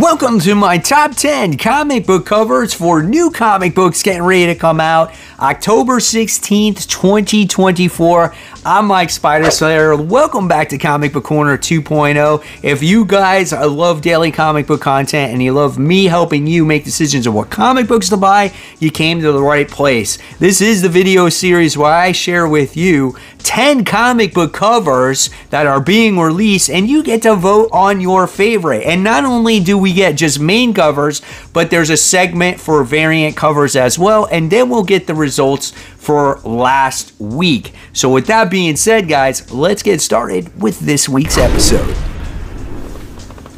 Welcome to my top 10 comic book covers for new comic books getting ready to come out October 16th, 2024. I'm Mike Spider Slayer. Welcome back to Comic Book Corner 2.0. If you guys love daily comic book content and you love me helping you make decisions of what comic books to buy, you came to the right place. This is the video series where I share with you 10 comic book covers that are being released and you get to vote on your favorite. And not only do we get just main covers, but there's a segment for variant covers as well, and then we'll get the results for last week. So with that being said, guys, let's get started with this week's episode.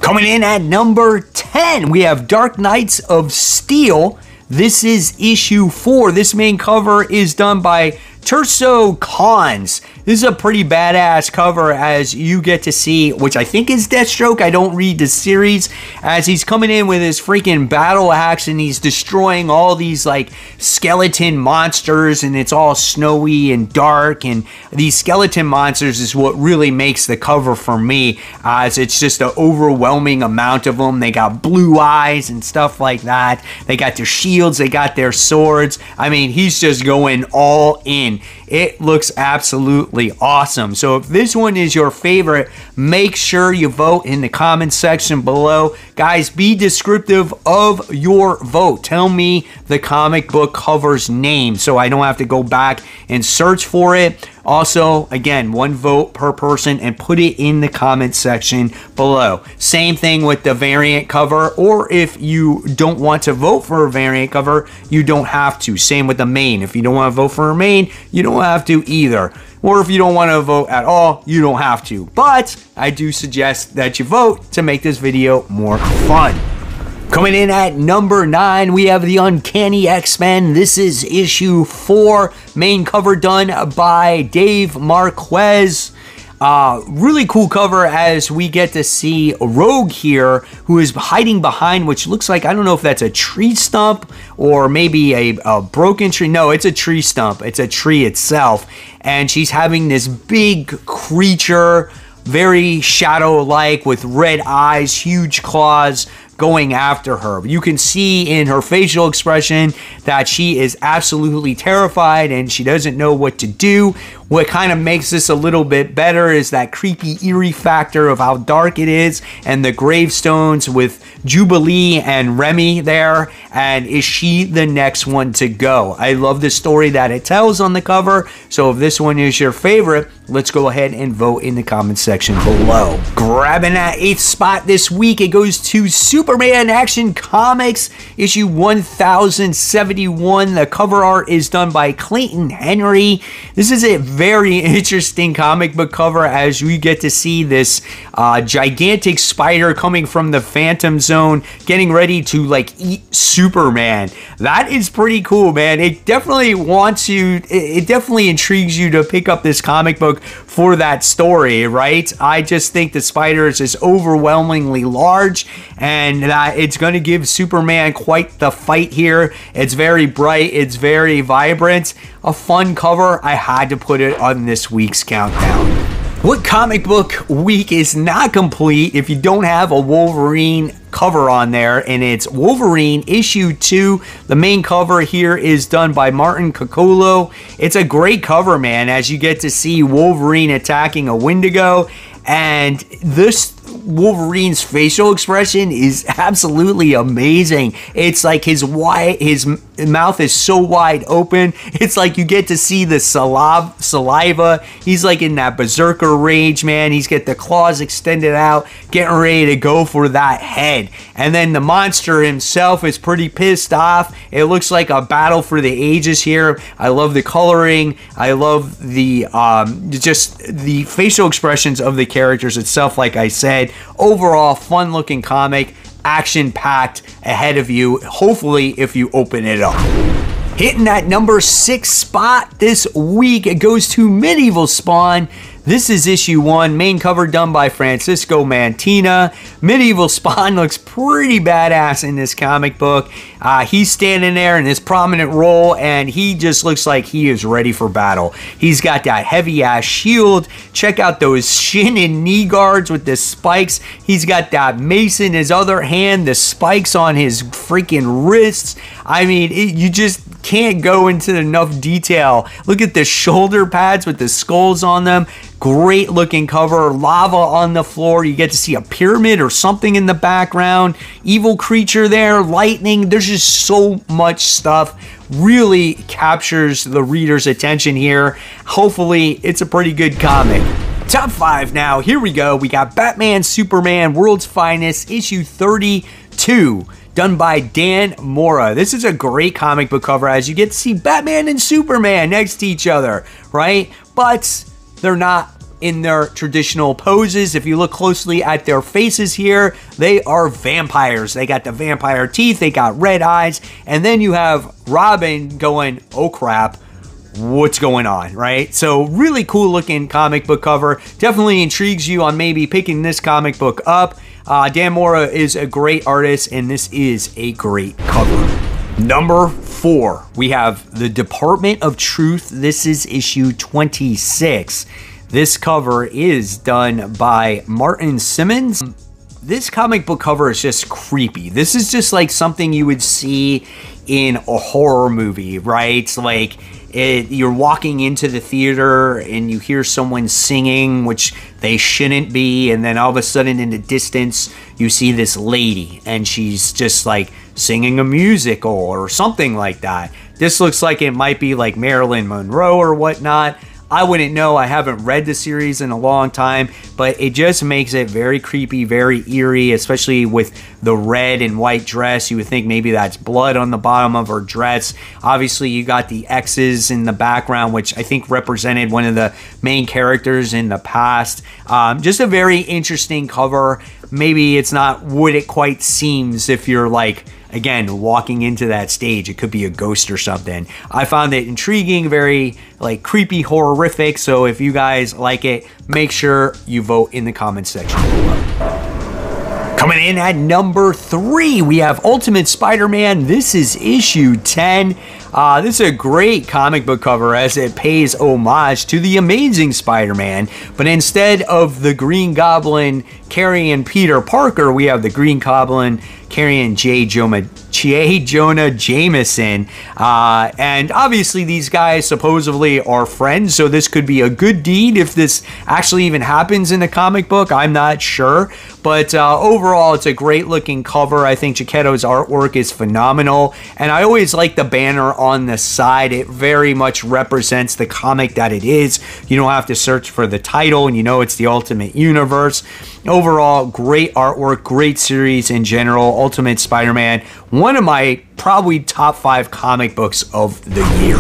Coming in at number 10, we have Dark Knights of Steel. This is issue 4. This main cover is done by Terso Cons. This is a pretty badass cover as you get to see, which I think is Deathstroke. I don't read the series, as he's coming in with his freaking battle axe and he's destroying all these like skeleton monsters, and it's all snowy and dark, and these skeleton monsters is what really makes the cover for me, as it's just an overwhelming amount of them. They got blue eyes and stuff like that. They got their shields, they got their swords. I mean, he's just going all in. It looks absolutely awesome. So if this one is your favorite, make sure you vote in the comments section below. Guys, be descriptive of your vote. Tell me the comic book cover's name so I don't have to go back and search for it. Also, again, one vote per person, and put it in the comments section below. Same thing with the variant cover, or if you don't want to vote for a variant cover, you don't have to. Same with the main. If you don't want to vote for a main, you don't have to either. Or if you don't want to vote at all, you don't have to. But I do suggest that you vote to make this video more fun. Coming in at number 9, we have the Uncanny X-Men. This is issue 4, main cover done by Dave Marquez. Really cool cover as we get to see Rogue here, who is hiding behind, which looks like, I don't know if that's a tree stump or maybe a broken tree. No, it's a tree stump. It's a tree itself. And she's having this big creature, very shadow-like, with red eyes, huge claws, going after her. You can see in her facial expression that she is absolutely terrified and she doesn't know what to do. What kind of makes this a little bit better is that creepy, eerie factor of how dark it is, and the gravestones with Jubilee and Remy there, and is she the next one to go? I love the story that it tells on the cover. So if this one is your favorite, let's go ahead and vote in the comment section below. Grabbing that 8th spot this week, it goes to Superman Action Comics, issue 1071. The cover art is done by Clayton Henry. This is a very interesting comic book cover as we get to see this gigantic spider coming from the Phantom Zone, getting ready to like eat Superman. That is pretty cool, man. It definitely wants you, it definitely intrigues you to pick up this comic book for that story, right? I just think the spider is just overwhelmingly large, and that it's going to give Superman quite the fight here. It's very bright, it's very vibrant, a fun cover. I had to put it on this week's countdown. What comic book week is not complete if you don't have a Wolverine cover on there? And it's Wolverine issue 2. The main cover here is done by Martin Coccolo. It's a great cover, man, as you get to see Wolverine attacking a Wendigo, and this Wolverine's facial expression is absolutely amazing. It's like his mouth is so wide open. It's like you get to see the saliva. He's like in that berserker rage, man. He's got the claws extended out, getting ready to go for that head. And then the monster himself is pretty pissed off. It looks like a battle for the ages here. I love the coloring. I love the just the facial expressions of the characters itself. Like I said, overall fun looking comic, action packed ahead of you, hopefully, if you open it up. Hitting that number 6 spot this week, it goes to Medieval Spawn. This is issue 1, main cover done by Francisco Mantina. Medieval Spawn looks pretty badass in this comic book. He's standing there in this prominent role, and he just looks like he is ready for battle. He's got that heavy-ass shield. Check out those shin and knee guards with the spikes. He's got that mace in his other hand, the spikes on his freaking wrists. I mean, you just can't go into enough detail. Look at the shoulder pads with the skulls on them. Great looking cover. Lava on the floor. You get to see a pyramid or something in the background. Evil creature there. Lightning. There's just so much stuff. Really captures the reader's attention here. Hopefully, it's a pretty good comic. Top 5 now. Here we go. We got Batman, Superman, World's Finest, issue 32. Done by Dan Mora. This is a great comic book cover as you get to see Batman and Superman next to each other, right? But they're not in their traditional poses. If you look closely at their faces here, they are vampires. They got the vampire teeth, they got red eyes, and then you have Robin going, oh crap, what's going on, right? So really cool looking comic book cover. Definitely intrigues you on maybe picking this comic book up. Dan Mora is a great artist, and this is a great cover. Number 4, we have the Department of Truth. This is issue 26. This cover is done by Martin Simmons. This comic book cover is just creepy. This is just like something you would see in a horror movie, right? Like you're walking into the theater and you hear someone singing, which they shouldn't be, and then all of a sudden in the distance you see this lady and she's just like singing a musical or something like that. This looks like it might be like Marilyn Monroe or whatnot. I wouldn't know. I haven't read the series in a long time, but it just makes it very creepy, very eerie, especially with the red and white dress. You would think maybe that's blood on the bottom of her dress. Obviously, you got the X's in the background, which I think represented one of the main characters in the past. Just a very interesting cover. Maybe it's not what it quite seems if you're like, again, walking into that stage. It could be a ghost or something. I found it intriguing, very like creepy, horrific. So if you guys like it, make sure you vote in the comments section below. Coming in at number 3, we have Ultimate Spider-Man. This is issue 10. This is a great comic book cover as it pays homage to the Amazing Spider-Man, but instead of the Green Goblin carrying Peter Parker, we have the Green Goblin carrying J. Jonah Jameson. And obviously these guys supposedly are friends, so this could be a good deed if this actually even happens in the comic book. I'm not sure. But overall, it's a great looking cover. I think Giacchetto's artwork is phenomenal. And I always like the banner on the side. It very much represents the comic that it is. You don't have to search for the title, and you know it's the Ultimate Universe. Overall, great artwork, great series in general. Ultimate Spider-Man, one of my probably top 5 comic books of the year.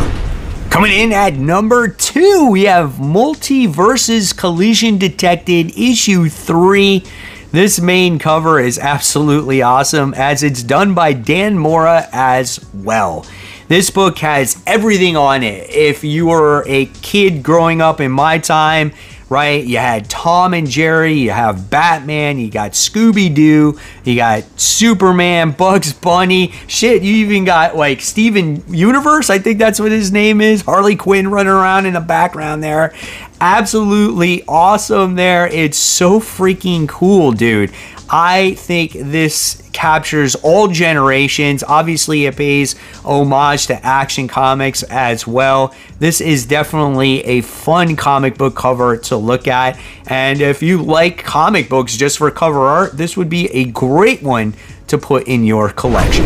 Coming in at number 2, we have Multiverses Collision Detected issue 3. This main cover is absolutely awesome as it's done by Dan Mora as well. This book has everything on it. If you were a kid growing up in my time, right, you had Tom and Jerry, you have Batman, you got Scooby-Doo, you got Superman, Bugs Bunny, shit, you even got like Steven Universe, I think that's what his name is, Harley Quinn running around in the background there. Absolutely awesome there. It's so freaking cool, dude. I think this captures all generations. Obviously, it pays homage to Action Comics as well. This is definitely a fun comic book cover to look at. And if you like comic books just for cover art, this would be a great one to put in your collection.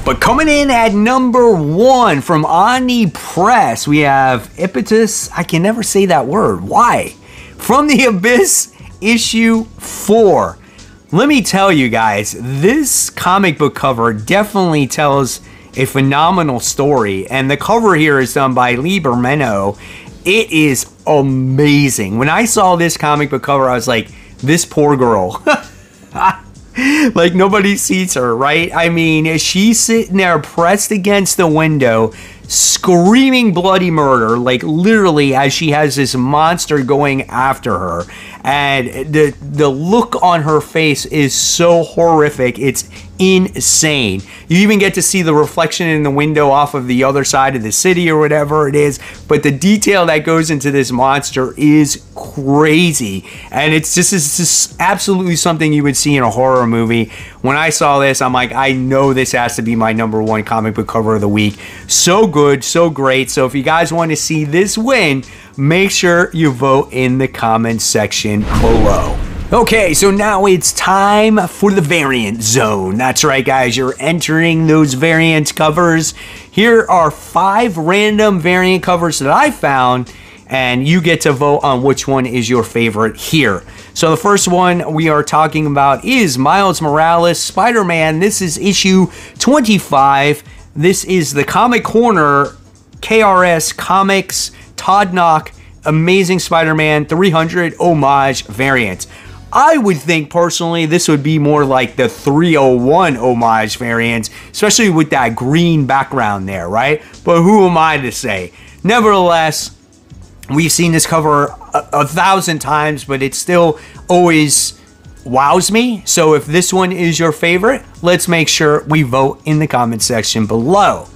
But coming in at number 1 from Omni Press, we have Epitus. I can never say that word. Why? From the Abyss, issue 4. Let me tell you guys, this comic book cover definitely tells a phenomenal story, and the cover here is done by Lee Bermeno. It is amazing. When I saw this comic book cover, I was like, this poor girl. Like, nobody sees her, right? I mean, she's sitting there pressed against the window, screaming bloody murder, like literally as she has this monster going after her. And the look on her face is so horrific. It's insane. You even get to see the reflection in the window off of the other side of the city or whatever it is. But the detail that goes into this monster is crazy. And it's just absolutely something you would see in a horror movie. When I saw this, I'm like, I know this has to be my #1 comic book cover of the week. So good, so great. So if you guys want to see this win, make sure you vote in the comments section below. Okay, so now it's time for the variant zone. That's right, guys. You're entering those variant covers. Here are 5 random variant covers that I found, and you get to vote on which one is your favorite here. So the first one we are talking about is Miles Morales, Spider-Man. This is issue 25. This is the Comic Corner KRS Comics Todd Knock Amazing Spider-Man 300 homage variant. I would think personally this would be more like the 301 homage variant, especially with that green background there, right? But who am I to say? Nevertheless, we've seen this cover a thousand times, but it still always wows me. So if this one is your favorite, let's make sure we vote in the comment section below.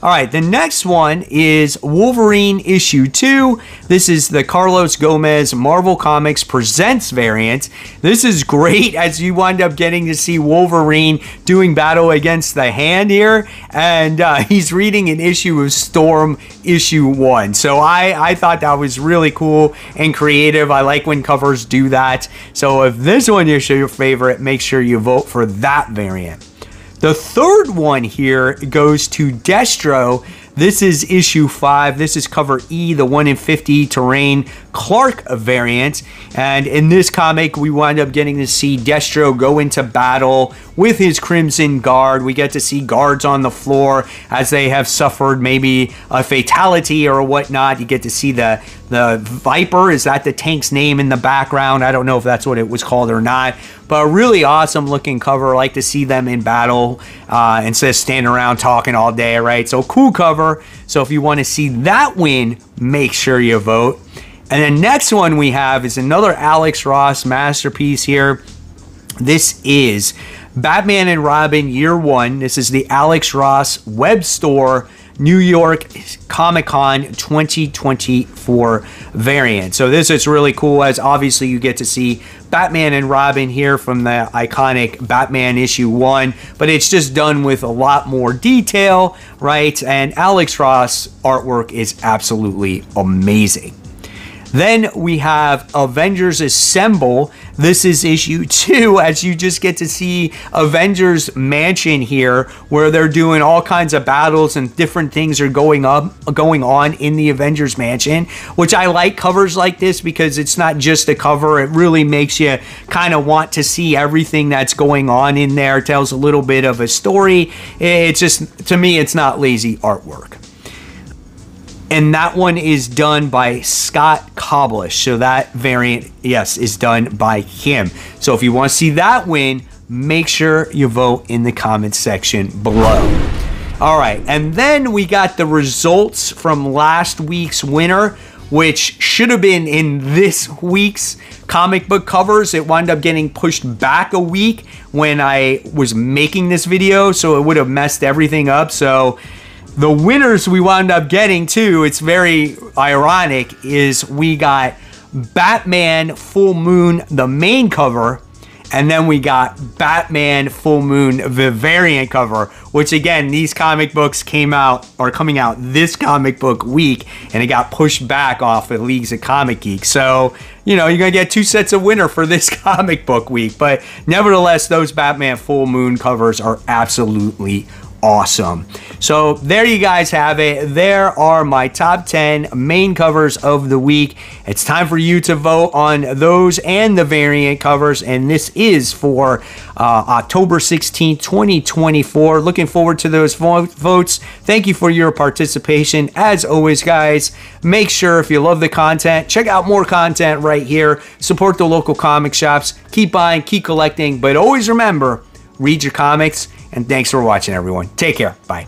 All right, the next one is Wolverine issue 2. This is the Carlos Gomez Marvel Comics Presents variant. This is great as you wind up getting to see Wolverine doing battle against the Hand here. And he's reading an issue of Storm issue 1. So I thought that was really cool and creative. I like when covers do that. So if this one is your favorite, make sure you vote for that variant. The third one here goes to Destro. This is issue 5. This is cover E, the 1 in 50 Terrain Clark variant. And in this comic, we wind up getting to see Destro go into battle with his Crimson Guard. We get to see guards on the floor as they have suffered maybe a fatality or whatnot. You get to see the Viper. Is that the tank's name in the background? I don't know if that's what it was called or not. But a really awesome looking cover. I like to see them in battle instead of standing around talking all day, right? So cool cover. So if you want to see that win, make sure you vote. And the next one we have is another Alex Ross masterpiece here. This is Batman and Robin Year 1. This is the Alex Ross Web Store New York Comic-Con 2024 variant. So this is really cool as obviously you get to see Batman and Robin here from the iconic Batman issue 1, but it's just done with a lot more detail, right? And Alex Ross artwork is absolutely amazing. Then we have Avengers Assemble. This is issue 2 as you just get to see Avengers Mansion here where they're doing all kinds of battles and different things are going on in the Avengers Mansion, which I like covers like this because it's not just a cover. It really makes you kind of want to see everything that's going on in there. It tells a little bit of a story. It's just, to me, it's not lazy artwork. And that one is done by Scott Koblish. So that variant, yes, is done by him. So if you want to see that win, make sure you vote in the comments section below. All right, and then we got the results from last week's winner, which should have been in this week's comic book covers. It wound up getting pushed back a week when I was making this video, so it would have messed everything up. So the winners we wound up getting too, it's very ironic, is we got Batman Full Moon, the main cover, and then we got Batman Full Moon, the variant cover, which again, these comic books came out, or coming out this comic book week, and it got pushed back off of Leagues of Comic Geek. So, you know, you're going to get 2 sets of winner for this comic book week. But nevertheless, those Batman Full Moon covers are absolutely awesome. So there you guys have it. There are my top 10 main covers of the week. It's time for you to vote on those and the variant covers, and this is for October 16th, 2024. Looking forward to those votes. Thank you for your participation. As always, guys, make sure if you love the content, check out more content right here. Support the local comic shops. Keep buying, keep collecting, but always remember, read your comics. And thanks for watching, everyone. Take care. Bye.